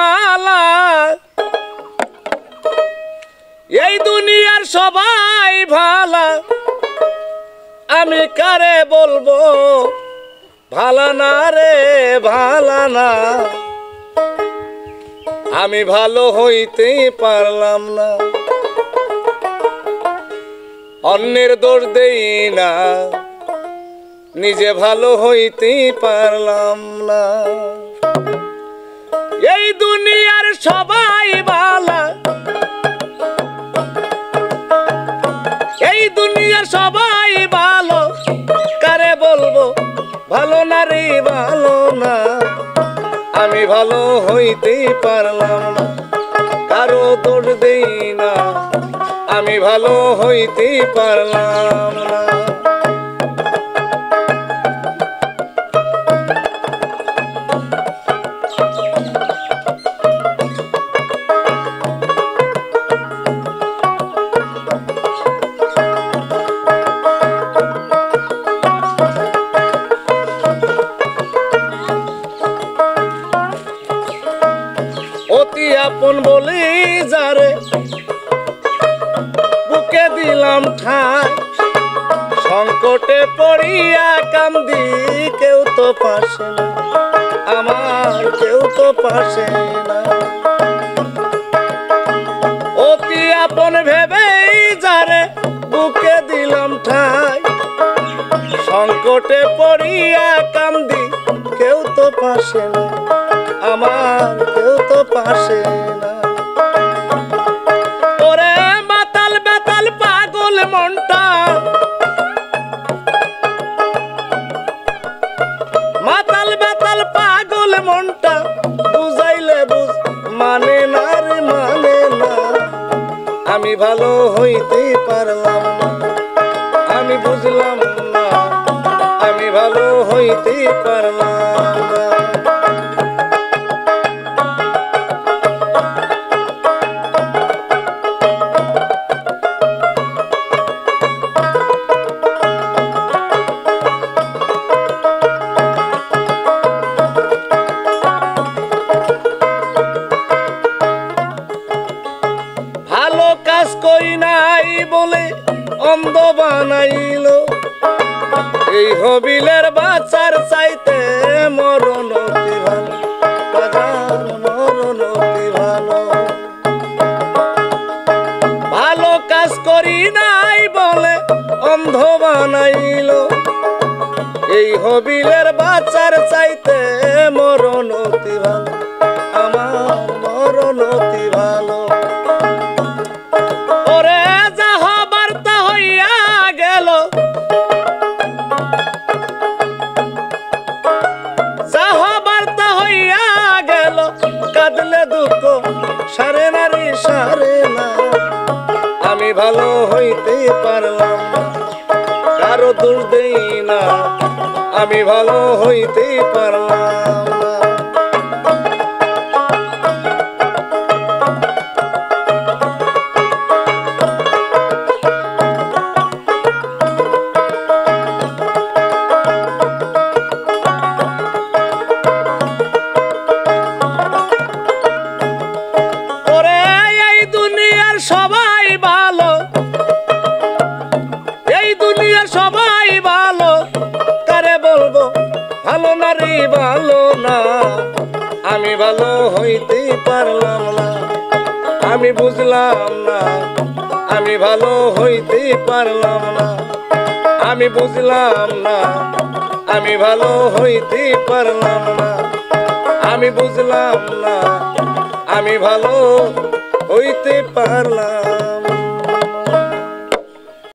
বালা এই দুনিয়ার সবাই ভালা আমি কারে বলবো ভালা না রে ভালা না আমি ভালো হইতেই পারলাম না অন্যের দোষ দেই না নিজে ভালো হইতেই পারলাম না এই দুনিয়ার সবাই ভালা এই দুনিয়ার সবাই ভালো কারে বলবো ভালো না রে ভালো না আমি ভালো হইতেই পারলাম না কারো দোষ দেই না আমি ভালো হইতেই পারলাম না অতি আপন বলি যারে বুকে দিলাম ঠাই সংকটে পড়িয়া কান্দি কেউ তো পাশে না আমার কেউ তো পাশে না অতি আপন ভেবেই যারে বুকে দিলাম ঠাই সংকটে পড়িয়া কান্দি কেউ তো পাশে না আমার কেউ তো পাশে না ওরে মাতাল বেতাল পাগল মনটা মাতাল বেতাল পাগল মনটা বুঝাইলে বুঝ মানে না রে মানে না আমি ভালো হইতে পারলাম না আমি বুঝলাম না আমি ভালো হইতে পারলাম না কাজ করি নাই বলে অন্ধ বানাইলো এই হবিলের বাচ্চার চাইতে মরণ অতি ভালো মরণ অতি ভালো ভালো কাজ করি নাই বলে অন্ধ বানাইলো এই হবিলের বাচ্চার চাইতে মরণ অতি ভালো আমার মরণ অতি ভালো কাঁদলে দুঃখ সারে না রে সারে না আমি ভালো হইতে পারলাম না কারো দোষ দেই না আমি ভালো হইতে পারলাম না সবাই ভালো এই দুনিয়ার সবাই ভালো কারে বলবো ভালো না রে ভালো না আমি ভালো হইতে পারলাম না আমি বুঝলাম না আমি ভালো হইতে পারলাম না আমি বুঝলাম না আমি ভালো হইতে পারলাম না আমি বুঝলাম না আমি ভালো হইতে পারলাম।